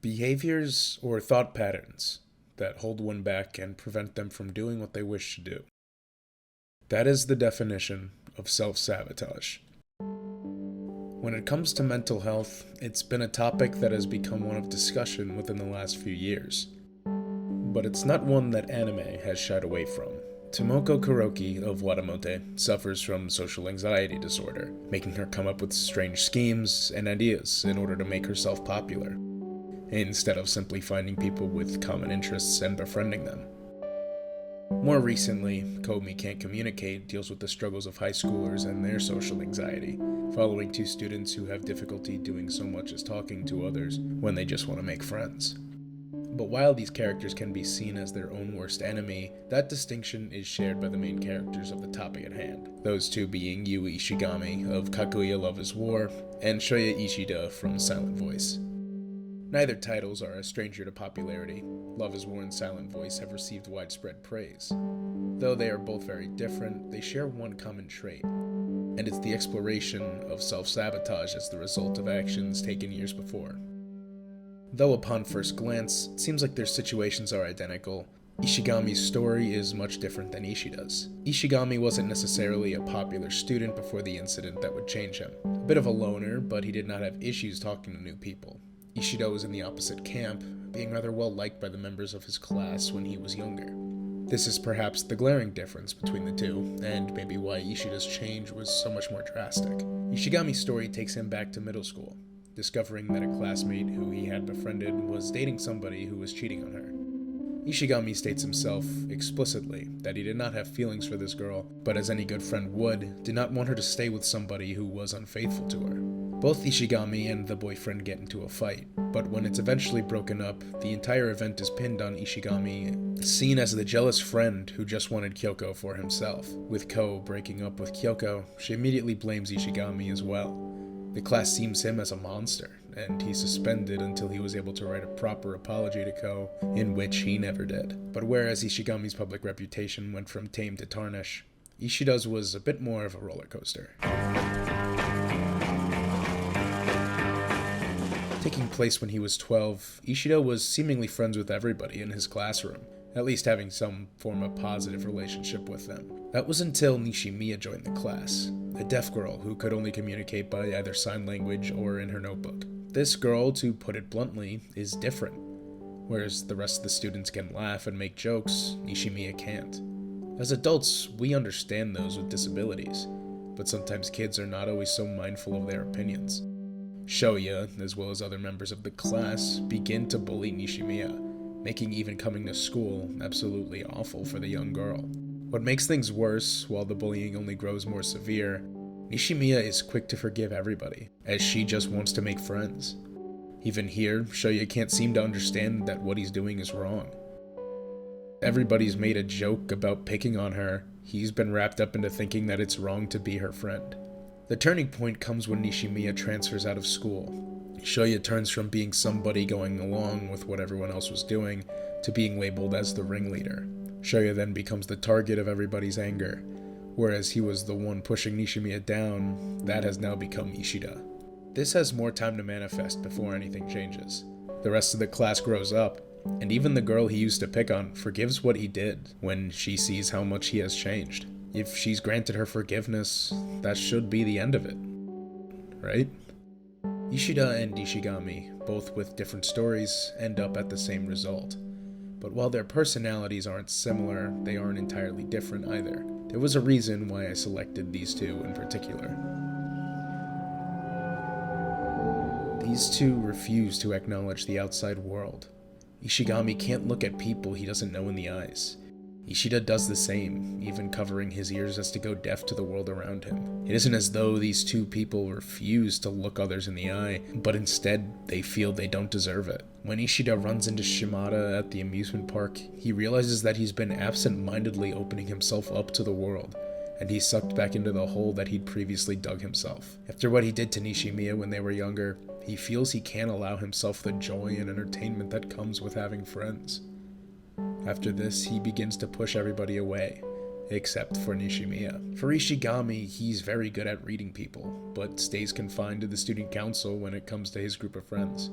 Behaviors or thought patterns that hold one back and prevent them from doing what they wish to do. That is the definition of self-sabotage. When it comes to mental health, it's been a topic that has become one of discussion within the last few years. But it's not one that anime has shied away from. Tomoko Kuroki of Watamote suffers from social anxiety disorder, making her come up with strange schemes and ideas in order to make herself popular, instead of simply finding people with common interests and befriending them. More recently, Komi Can't Communicate deals with the struggles of high schoolers and their social anxiety, following two students who have difficulty doing so much as talking to others when they just want to make friends. But while these characters can be seen as their own worst enemy, that distinction is shared by the main characters of the topic at hand, those two being Yui Ishigami of Kaguya Love is War and Shoya Ishida from Silent Voice. Neither titles are a stranger to popularity. Love is War and Silent Voice have received widespread praise. Though they are both very different, they share one common trait, and it's the exploration of self-sabotage as the result of actions taken years before. Though upon first glance, it seems like their situations are identical, Ishigami's story is much different than Ishida's. Ishigami wasn't necessarily a popular student before the incident that would change him. A bit of a loner, but he did not have issues talking to new people. Ishida was in the opposite camp, being rather well liked by the members of his class when he was younger. This is perhaps the glaring difference between the two, and maybe why Ishida's change was so much more drastic. Ishigami's story takes him back to middle school, discovering that a classmate who he had befriended was dating somebody who was cheating on her. Ishigami states himself explicitly that he did not have feelings for this girl, but as any good friend would, did not want her to stay with somebody who was unfaithful to her. Both Ishigami and the boyfriend get into a fight, but when it's eventually broken up, the entire event is pinned on Ishigami, seen as the jealous friend who just wanted Kyoko for himself. With Ko breaking up with Kyoko, she immediately blames Ishigami as well. The class sees him as a monster, and he's suspended until he was able to write a proper apology to Ko, in which he never did. But whereas Ishigami's public reputation went from tame to tarnish, Ishida's was a bit more of a roller coaster. Taking place when he was 12, Ishida was seemingly friends with everybody in his classroom, at least having some form of positive relationship with them. That was until Nishimiya joined the class, a deaf girl who could only communicate by either sign language or in her notebook. This girl, to put it bluntly, is different. Whereas the rest of the students can laugh and make jokes, Nishimiya can't. As adults, we understand those with disabilities, but sometimes kids are not always so mindful of their opinions. Shoya, as well as other members of the class, begin to bully Nishimiya, making even coming to school absolutely awful for the young girl. What makes things worse, while the bullying only grows more severe, Nishimiya is quick to forgive everybody, as she just wants to make friends. Even here, Shoya can't seem to understand that what he's doing is wrong. Everybody's made a joke about picking on her. He's been wrapped up into thinking that it's wrong to be her friend. The turning point comes when Nishimiya transfers out of school. Shoya turns from being somebody going along with what everyone else was doing to being labeled as the ringleader. Shoya then becomes the target of everybody's anger. Whereas he was the one pushing Nishimiya down, that has now become Ishida. This has more time to manifest before anything changes. The rest of the class grows up, and even the girl he used to pick on forgives what he did when she sees how much he has changed. If she's granted her forgiveness, that should be the end of it, right? Ishida and Ishigami, both with different stories, end up at the same result. But while their personalities aren't similar, they aren't entirely different either. There was a reason why I selected these two in particular. These two refuse to acknowledge the outside world. Ishigami can't look at people he doesn't know in the eyes. Ishida does the same, even covering his ears as to go deaf to the world around him. It isn't as though these two people refuse to look others in the eye, but instead they feel they don't deserve it. When Ishida runs into Shimada at the amusement park, he realizes that he's been absent-mindedly opening himself up to the world, and he's sucked back into the hole that he'd previously dug himself. After what he did to Nishimiya when they were younger, he feels he can't allow himself the joy and entertainment that comes with having friends. After this, he begins to push everybody away, except for Nishimiya. For Ishigami, he's very good at reading people, but stays confined to the student council when it comes to his group of friends.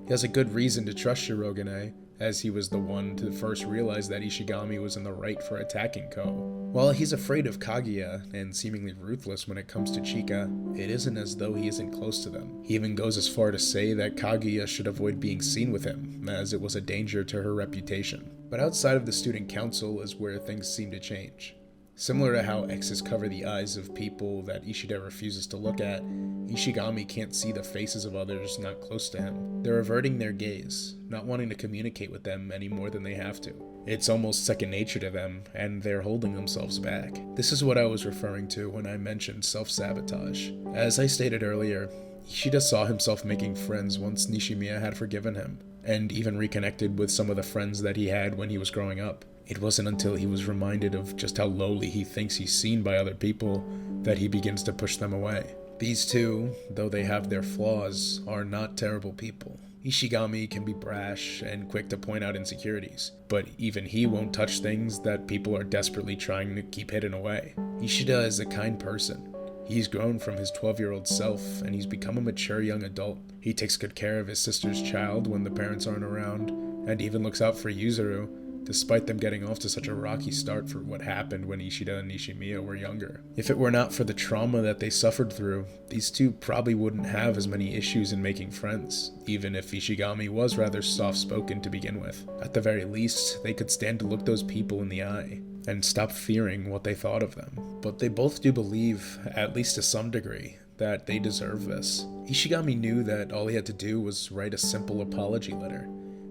He has a good reason to trust Shirogane, as he was the one to first realize that Ishigami was in the right for attacking Ko. While he's afraid of Kaguya and seemingly ruthless when it comes to Chika, it isn't as though he isn't close to them. He even goes as far to say that Kaguya should avoid being seen with him, as it was a danger to her reputation. But outside of the student council is where things seem to change. Similar to how X's cover the eyes of people that Ishida refuses to look at, Ishigami can't see the faces of others not close to him. They're averting their gaze, not wanting to communicate with them any more than they have to. It's almost second nature to them, and they're holding themselves back. This is what I was referring to when I mentioned self-sabotage. As I stated earlier, Ishida saw himself making friends once Nishimiya had forgiven him, and even reconnected with some of the friends that he had when he was growing up. It wasn't until he was reminded of just how lowly he thinks he's seen by other people that he begins to push them away. These two, though they have their flaws, are not terrible people. Ishigami can be brash and quick to point out insecurities, but even he won't touch things that people are desperately trying to keep hidden away. Ishida is a kind person. He's grown from his 12-year-old self, and he's become a mature young adult. He takes good care of his sister's child when the parents aren't around, and even looks out for Yuzuru, despite them getting off to such a rocky start for what happened when Ishida and Nishimiya were younger. If it were not for the trauma that they suffered through, these two probably wouldn't have as many issues in making friends, even if Ishigami was rather soft-spoken to begin with. At the very least, they could stand to look those people in the eye and stop fearing what they thought of them. But they both do believe, at least to some degree, that they deserve this. Ishigami knew that all he had to do was write a simple apology letter,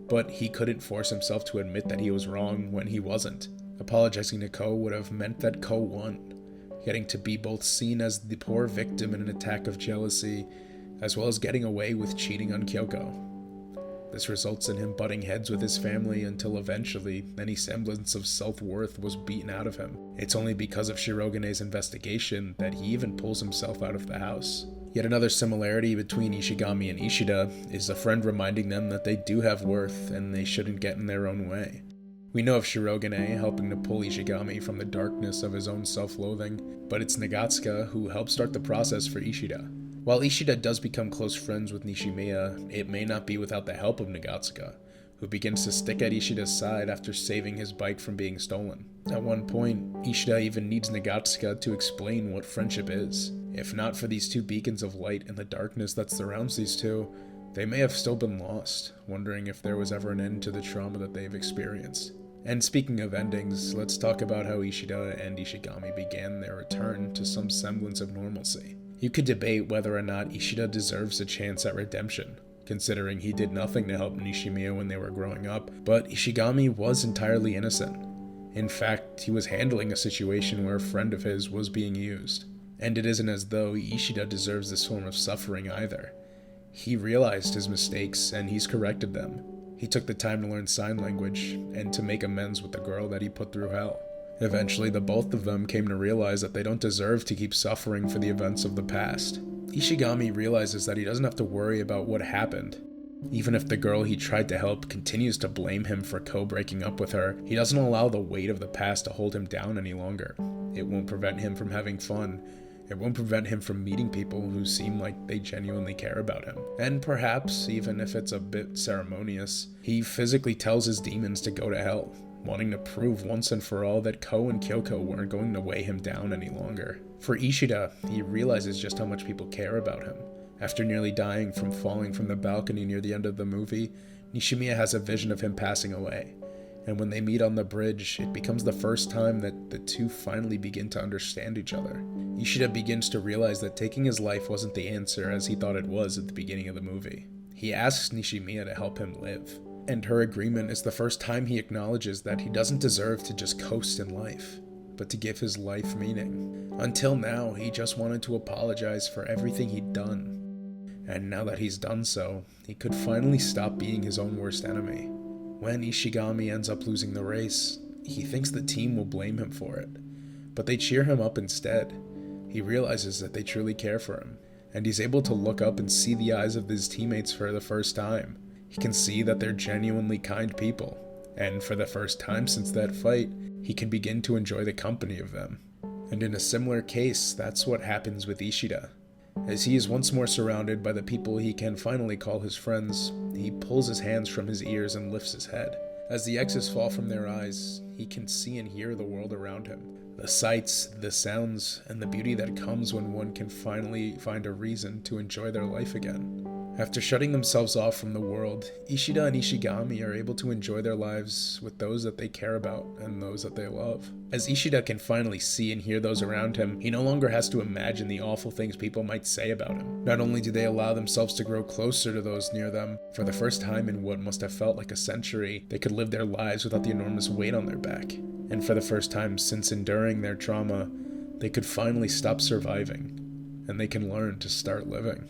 but he couldn't force himself to admit that he was wrong when he wasn't. Apologizing to Ko would have meant that Ko won, getting to be both seen as the poor victim in an attack of jealousy, as well as getting away with cheating on Kyoko. This results in him butting heads with his family until eventually any semblance of self-worth was beaten out of him. It's only because of Shirogane's investigation that he even pulls himself out of the house. Yet another similarity between Ishigami and Ishida is a friend reminding them that they do have worth and they shouldn't get in their own way. We know of Shirogane helping to pull Ishigami from the darkness of his own self-loathing, but it's Nagatsuka who helped start the process for Ishida. While Ishida does become close friends with Nishimiya, it may not be without the help of Nagatsuka, who begins to stick at Ishida's side after saving his bike from being stolen. At one point, Ishida even needs Nagatsuka to explain what friendship is. If not for these two beacons of light in the darkness that surrounds these two, they may have still been lost, wondering if there was ever an end to the trauma that they've experienced. And speaking of endings, let's talk about how Ishida and Ishigami began their return to some semblance of normalcy. You could debate whether or not Ishida deserves a chance at redemption, considering he did nothing to help Nishimiya when they were growing up, but Ishigami was entirely innocent. In fact, he was handling a situation where a friend of his was being used. And it isn't as though Ishida deserves this form of suffering either. He realized his mistakes and he's corrected them. He took the time to learn sign language and to make amends with the girl that he put through hell. Eventually, the both of them came to realize that they don't deserve to keep suffering for the events of the past. Ishigami realizes that he doesn't have to worry about what happened. Even if the girl he tried to help continues to blame him for breaking up with her, he doesn't allow the weight of the past to hold him down any longer. It won't prevent him from having fun. It won't prevent him from meeting people who seem like they genuinely care about him. And perhaps, even if it's a bit ceremonious, he physically tells his demons to go to hell, wanting to prove once and for all that Ko and Kyoko weren't going to weigh him down any longer. For Ishida, he realizes just how much people care about him. After nearly dying from falling from the balcony near the end of the movie, Nishimiya has a vision of him passing away. And when they meet on the bridge, it becomes the first time that the two finally begin to understand each other. Ishida begins to realize that taking his life wasn't the answer as he thought it was at the beginning of the movie. He asks Nishimiya to help him live, and her agreement is the first time he acknowledges that he doesn't deserve to just coast in life, but to give his life meaning. Until now, he just wanted to apologize for everything he'd done. And now that he's done so, he could finally stop being his own worst enemy. When Ishigami ends up losing the race, he thinks the team will blame him for it, but they cheer him up instead. He realizes that they truly care for him, and he's able to look up and see the eyes of his teammates for the first time. He can see that they're genuinely kind people, and for the first time since that fight, he can begin to enjoy the company of them. And in a similar case, that's what happens with Ishida. As he is once more surrounded by the people he can finally call his friends, he pulls his hands from his ears and lifts his head. As the X's fall from their eyes, he can see and hear the world around him. The sights, the sounds, and the beauty that comes when one can finally find a reason to enjoy their life again. After shutting themselves off from the world, Ishida and Ishigami are able to enjoy their lives with those that they care about and those that they love. As Ishida can finally see and hear those around him, he no longer has to imagine the awful things people might say about him. Not only do they allow themselves to grow closer to those near them, for the first time in what must have felt like a century, they could live their lives without the enormous weight on their back. And for the first time since enduring their trauma, they could finally stop surviving, and they can learn to start living.